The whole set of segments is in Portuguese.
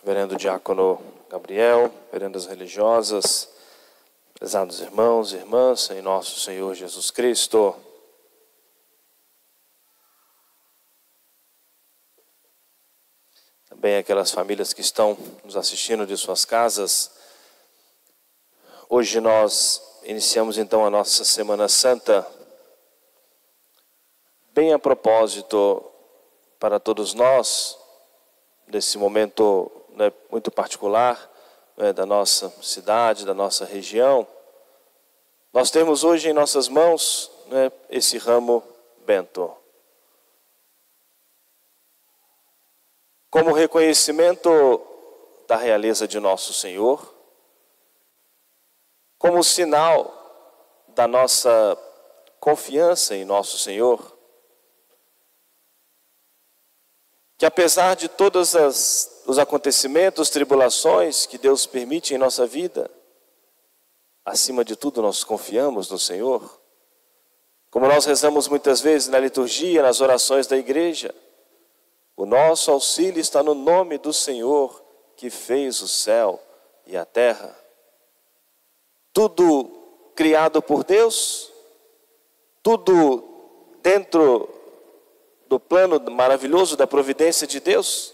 Reverendo Diácono Gabriel, vererandas religiosas, prezados irmãos e irmãs, em nosso Senhor Jesus Cristo. Também aquelas famílias que estão nos assistindo de suas casas. Hoje nós iniciamos então a nossa Semana Santa, bem a propósito para todos nós, nesse momento muito particular da nossa cidade, da nossa região. Nós temos hoje em nossas mãos esse ramo bento. Como reconhecimento da realeza de nosso Senhor, como sinal da nossa confiança em nosso Senhor, que apesar de todos os acontecimentos, tribulações que Deus permite em nossa vida, acima de tudo nós confiamos no Senhor. Como nós rezamos muitas vezes na liturgia, nas orações da igreja, o nosso auxílio está no nome do Senhor que fez o céu e a terra. Tudo criado por Deus, tudo dentro do plano maravilhoso da providência de Deus.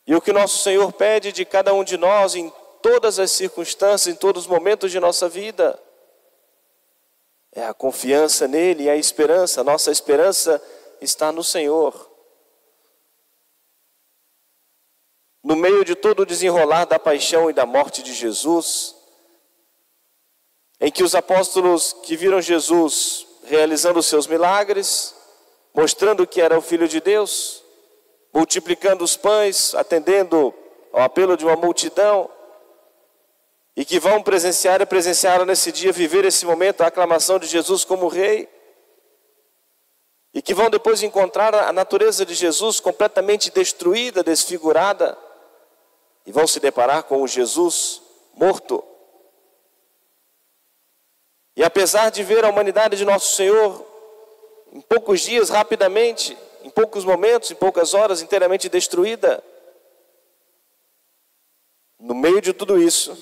E o que nosso Senhor pede de cada um de nós em todas as circunstâncias, em todos os momentos de nossa vida, é a confiança nele e a esperança. Nossa esperança está no Senhor. No meio de todo o desenrolar da paixão e da morte de Jesus, em que os apóstolos que viram Jesus realizando os seus milagres, mostrando que era o Filho de Deus, multiplicando os pães, atendendo ao apelo de uma multidão, e que vão presenciar e presenciaram nesse dia, viver esse momento, a aclamação de Jesus como Rei, e que vão depois encontrar a natureza de Jesus completamente destruída, desfigurada, e vão se deparar com o Jesus morto. E apesar de ver a humanidade de nosso Senhor, em poucos dias, rapidamente, em poucos momentos, em poucas horas, inteiramente destruída, no meio de tudo isso,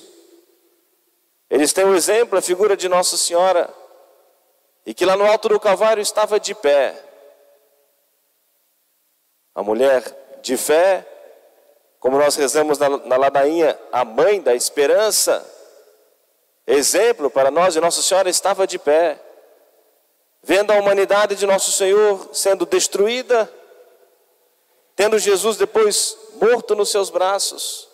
eles têm um exemplo, a figura de Nossa Senhora, e que lá no alto do Calvário estava de pé. A mulher de fé, como nós rezamos na ladainha, a mãe da esperança, exemplo para nós, e Nossa Senhora estava de pé, vendo a humanidade de nosso Senhor sendo destruída, tendo Jesus depois morto nos seus braços.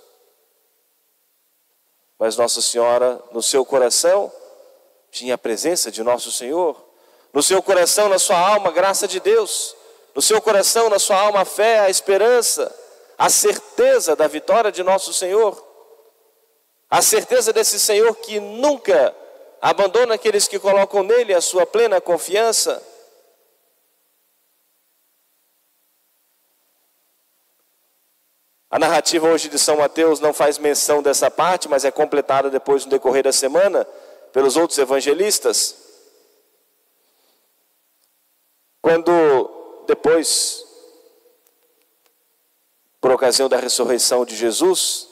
Mas Nossa Senhora, no seu coração, tinha a presença de nosso Senhor. No seu coração, na sua alma, a graça de Deus. No seu coração, na sua alma, a fé, a esperança, a certeza da vitória de nosso Senhor. A certeza desse Senhor que nunca abandona aqueles que colocam nele a sua plena confiança. A narrativa hoje de São Mateus não faz menção dessa parte, mas é completada depois no decorrer da semana pelos outros evangelistas. Quando depois, por ocasião da ressurreição de Jesus,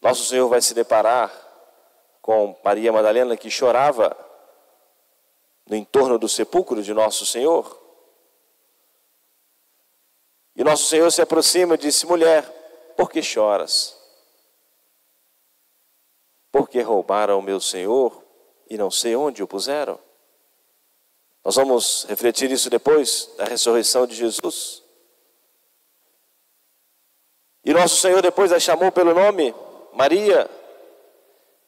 nosso Senhor vai se deparar com Maria Madalena, que chorava no entorno do sepulcro de nosso Senhor. E nosso Senhor se aproxima e disse: mulher, por que choras? Porque roubaram o meu Senhor e não sei onde o puseram. Nós vamos refletir isso depois da ressurreição de Jesus. E nosso Senhor depois a chamou pelo nome, Maria.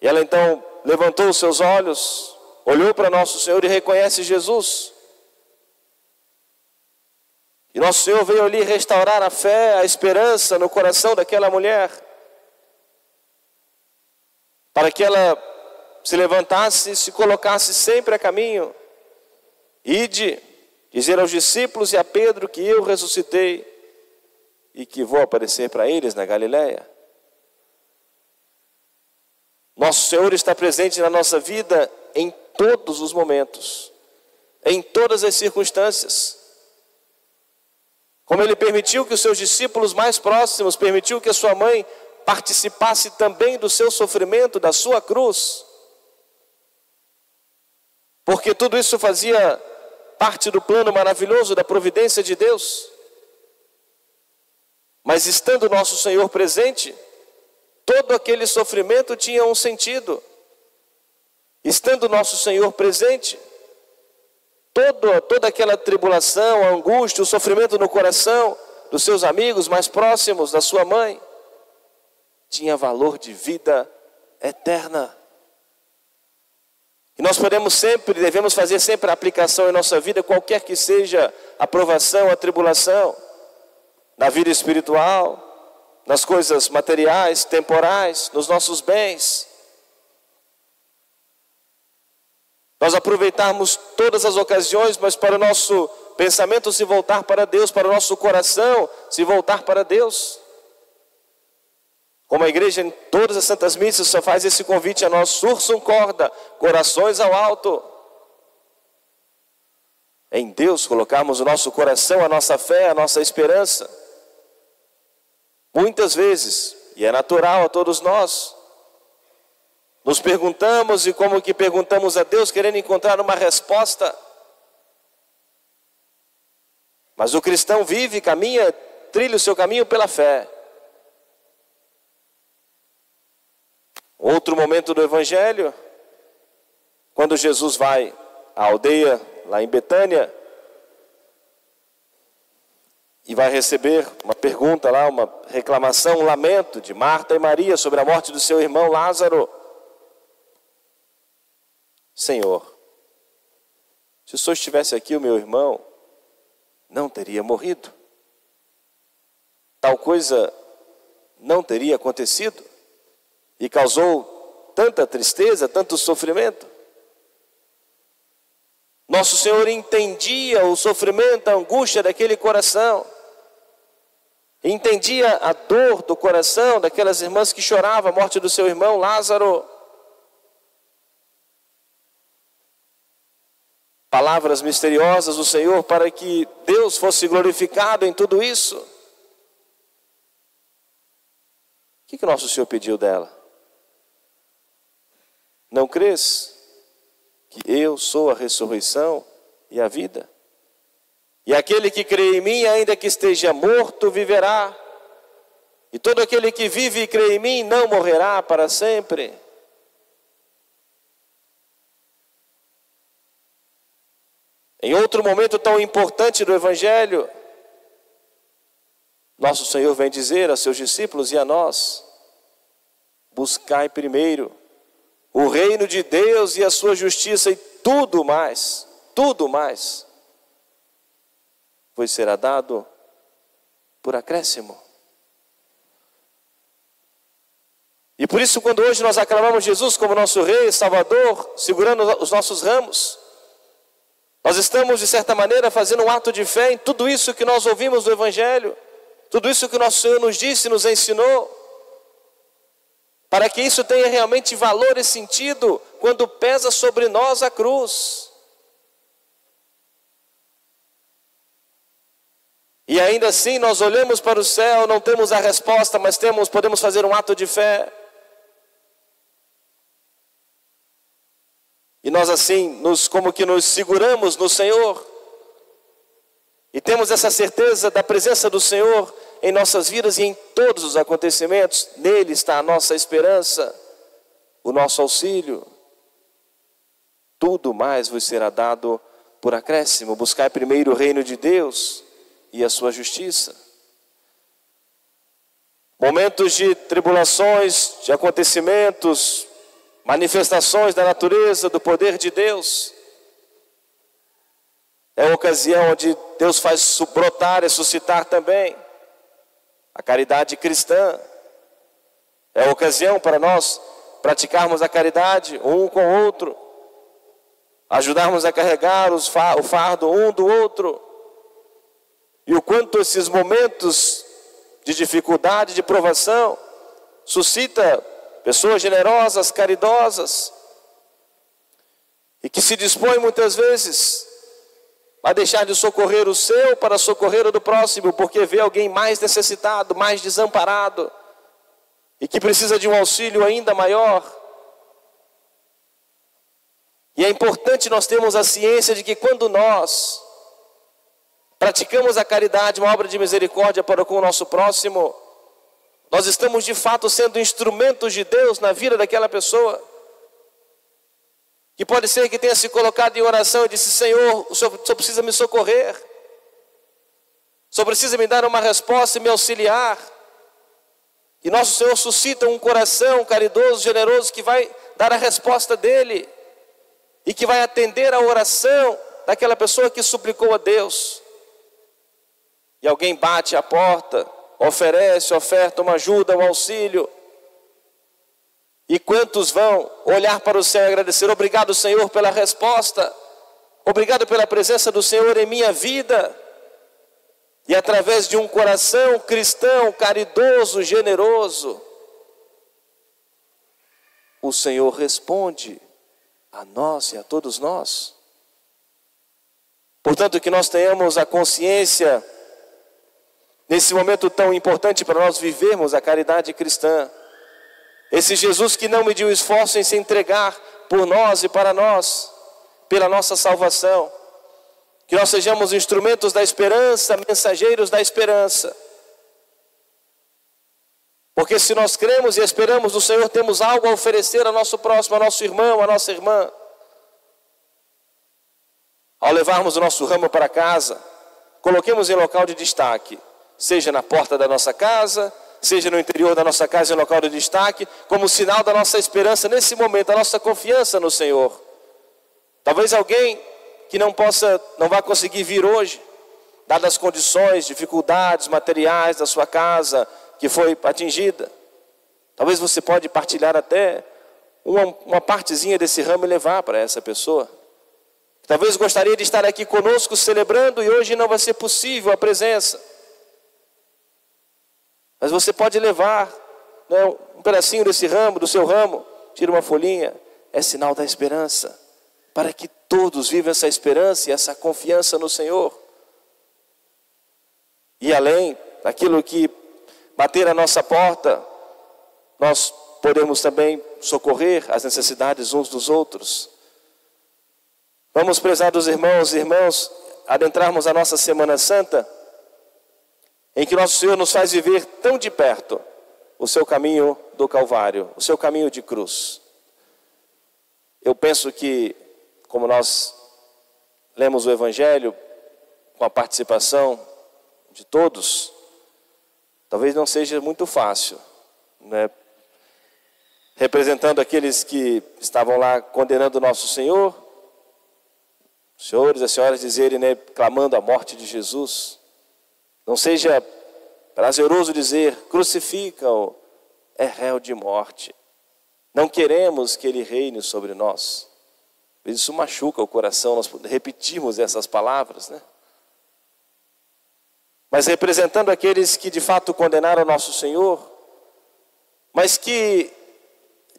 E ela então levantou os seus olhos, olhou para nosso Senhor e reconhece Jesus. E nosso Senhor veio ali restaurar a fé, a esperança no coração daquela mulher, para que ela se levantasse e se colocasse sempre a caminho. Ide, dizer aos discípulos e a Pedro que eu ressuscitei e que vou aparecer para eles na Galileia. Nosso Senhor está presente na nossa vida em todos os momentos, em todas as circunstâncias. Como Ele permitiu que os seus discípulos mais próximos, permitiu que a sua mãe participasse também do seu sofrimento, da sua cruz. Porque tudo isso fazia parte do plano maravilhoso da providência de Deus. Mas estando nosso Senhor presente, todo aquele sofrimento tinha um sentido. Estando nosso Senhor presente, toda aquela tribulação, a angústia, o sofrimento no coração dos seus amigos mais próximos, da sua mãe, tinha valor de vida eterna. E nós devemos fazer sempre a aplicação em nossa vida, qualquer que seja a provação, a tribulação, na vida espiritual, nas coisas materiais, temporais, nos nossos bens. Nós aproveitarmos todas as ocasiões, mas para o nosso pensamento se voltar para Deus, para o nosso coração se voltar para Deus. Como a igreja em todas as santas missas só faz esse convite a nós: sursum corda, corações ao alto. Em Deus colocarmos o nosso coração, a nossa fé, a nossa esperança. Muitas vezes, e é natural a todos nós, nos perguntamos e como que perguntamos a Deus querendo encontrar uma resposta. Mas o cristão vive, caminha, trilha o seu caminho pela fé. Outro momento do Evangelho, quando Jesus vai à aldeia, lá em Betânia, e vai receber uma pergunta lá, uma reclamação, um lamento de Marta e Maria sobre a morte do seu irmão Lázaro. Senhor, se o Senhor estivesse aqui, o meu irmão não teria morrido. Tal coisa não teria acontecido e causou tanta tristeza, tanto sofrimento. Nosso Senhor entendia o sofrimento, a angústia daquele coração. Entendia a dor do coração daquelas irmãs que choravam a morte do seu irmão Lázaro. Palavras misteriosas do Senhor para que Deus fosse glorificado em tudo isso. O que nosso Senhor pediu dela? Não crês que eu sou a ressurreição e a vida? E aquele que crê em mim, ainda que esteja morto, viverá. E todo aquele que vive e crê em mim não morrerá para sempre. Em outro momento tão importante do Evangelho, nosso Senhor vem dizer a seus discípulos e a nós: buscai primeiro o reino de Deus e a sua justiça, e tudo mais vos será dado por acréscimo. E por isso, quando hoje nós aclamamos Jesus como nosso Rei, Salvador, segurando os nossos ramos, nós estamos, de certa maneira, fazendo um ato de fé em tudo isso que nós ouvimos do Evangelho, tudo isso que o nosso Senhor nos disse, nos ensinou, para que isso tenha realmente valor e sentido quando pesa sobre nós a cruz. E ainda assim nós olhamos para o céu, não temos a resposta, mas podemos fazer um ato de fé. E nós assim, como que nos seguramos no Senhor. E temos essa certeza da presença do Senhor em nossas vidas e em todos os acontecimentos. Nele está a nossa esperança, o nosso auxílio. Tudo mais vos será dado por acréscimo. Buscai primeiro o reino de Deus e a sua justiça. Momentos de tribulações, de acontecimentos, manifestações da natureza, do poder de Deus. É a ocasião onde Deus faz brotar, ressuscitar também a caridade cristã. É a ocasião para nós praticarmos a caridade um com o outro, ajudarmos a carregar o fardo um do outro. E o quanto esses momentos de dificuldade, de provação, suscita pessoas generosas, caridosas, e que se dispõem muitas vezes vai deixar de socorrer o seu para socorrer o do próximo, porque vê alguém mais necessitado, mais desamparado, e que precisa de um auxílio ainda maior. E é importante nós termos a ciência de que quando nós praticamos a caridade, uma obra de misericórdia para com o nosso próximo, nós estamos de fato sendo instrumentos de Deus na vida daquela pessoa, que pode ser que tenha se colocado em oração e disse: Senhor, o Senhor precisa me socorrer, o Senhor precisa me dar uma resposta e me auxiliar. E nosso Senhor suscita um coração caridoso, generoso, que vai dar a resposta dele e que vai atender a oração daquela pessoa que suplicou a Deus. E alguém bate a porta, oferece, oferta uma ajuda, um auxílio. E quantos vão olhar para o céu e agradecer: obrigado, Senhor, pela resposta, obrigado pela presença do Senhor em minha vida. E através de um coração cristão, caridoso, generoso, o Senhor responde a nós e a todos nós. Portanto, que nós tenhamos a consciência, nesse momento tão importante para nós vivermos a caridade cristã, esse Jesus que não mediu esforço em se entregar por nós e para nós, pela nossa salvação, que nós sejamos instrumentos da esperança, mensageiros da esperança, porque se nós cremos e esperamos no Senhor, temos algo a oferecer ao nosso próximo, ao nosso irmão, à nossa irmã. Ao levarmos o nosso ramo para casa, coloquemos em local de destaque, seja na porta da nossa casa, seja no interior da nossa casa em local de destaque, como sinal da nossa esperança nesse momento, da nossa confiança no Senhor. Talvez alguém que não vai conseguir vir hoje, dadas as condições, dificuldades materiais da sua casa que foi atingida. Talvez você pode partilhar até uma partezinha desse ramo e levar para essa pessoa. Talvez gostaria de estar aqui conosco celebrando e hoje não vai ser possível a presença. Mas você pode levar, né, um pedacinho desse ramo, do seu ramo, tira uma folhinha, é sinal da esperança, para que todos vivam essa esperança e essa confiança no Senhor. E além daquilo que bater a nossa porta, nós podemos também socorrer as necessidades uns dos outros. Vamos, prezados irmãos e irmãs, adentrarmos a nossa Semana Santa, em que nosso Senhor nos faz viver tão de perto o seu caminho do Calvário, o seu caminho de cruz. Eu penso que, como nós lemos o Evangelho, com a participação de todos, talvez não seja muito fácil, né? Representando aqueles que estavam lá condenando o nosso Senhor, os senhores e as senhoras dizerem, né, clamando a morte de Jesus. Não seja prazeroso dizer: crucifica-o, é réu de morte. Não queremos que ele reine sobre nós. Isso machuca o coração, nós repetimos essas palavras, né? Mas representando aqueles que de fato condenaram o nosso Senhor, mas que,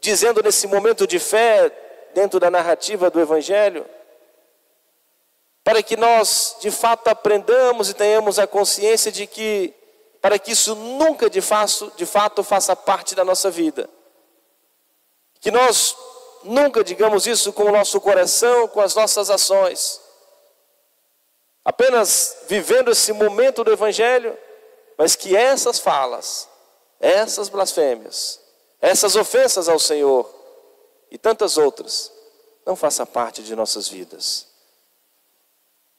dizendo nesse momento de fé, dentro da narrativa do Evangelho, para que nós de fato aprendamos e tenhamos a consciência de que, para que isso nunca de fato faça parte da nossa vida, que nós nunca digamos isso com o nosso coração, com as nossas ações, apenas vivendo esse momento do Evangelho, mas que essas falas, essas blasfêmias, essas ofensas ao Senhor e tantas outras não façam parte de nossas vidas.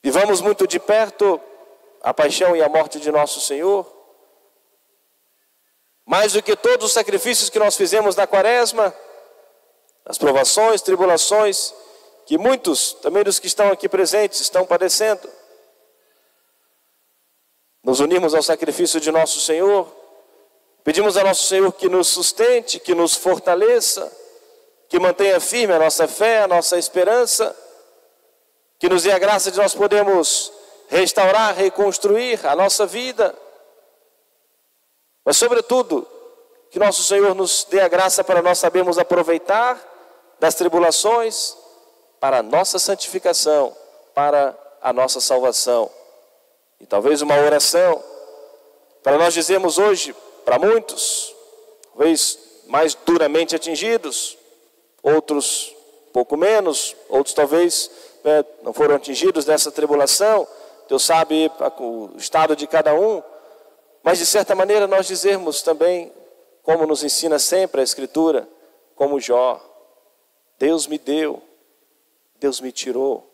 Vivamos muito de perto a paixão e a morte de nosso Senhor, mais do que todos os sacrifícios que nós fizemos na Quaresma, as provações, tribulações, que muitos, também dos que estão aqui presentes, estão padecendo. Nos unimos ao sacrifício de nosso Senhor, pedimos a nosso Senhor que nos sustente, que nos fortaleça, que mantenha firme a nossa fé, a nossa esperança, que nos dê a graça de nós podermos restaurar, reconstruir a nossa vida, mas sobretudo, que nosso Senhor nos dê a graça para nós sabermos aproveitar das tribulações para a nossa santificação, para a nossa salvação. E talvez uma oração para nós dizermos hoje, para muitos, talvez mais duramente atingidos, outros pouco menos, outros talvez não foram atingidos dessa tribulação. Deus sabe o estado de cada um, mas de certa maneira nós dizermos também, como nos ensina sempre a Escritura, como Jó: Deus me deu, Deus me tirou,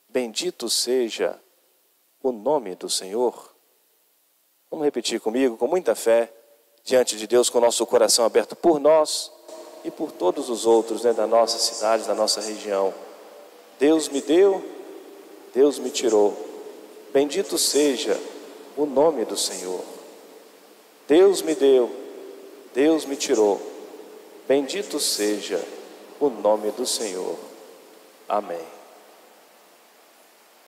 bendito seja o nome do Senhor. Vamos repetir comigo, com muita fé, diante de Deus, com o nosso coração aberto por nós e por todos os outros, da nossa cidade, da nossa região. Deus me deu, Deus me tirou, bendito seja o nome do Senhor. Deus me deu, Deus me tirou, bendito seja o nome do Senhor. Amém.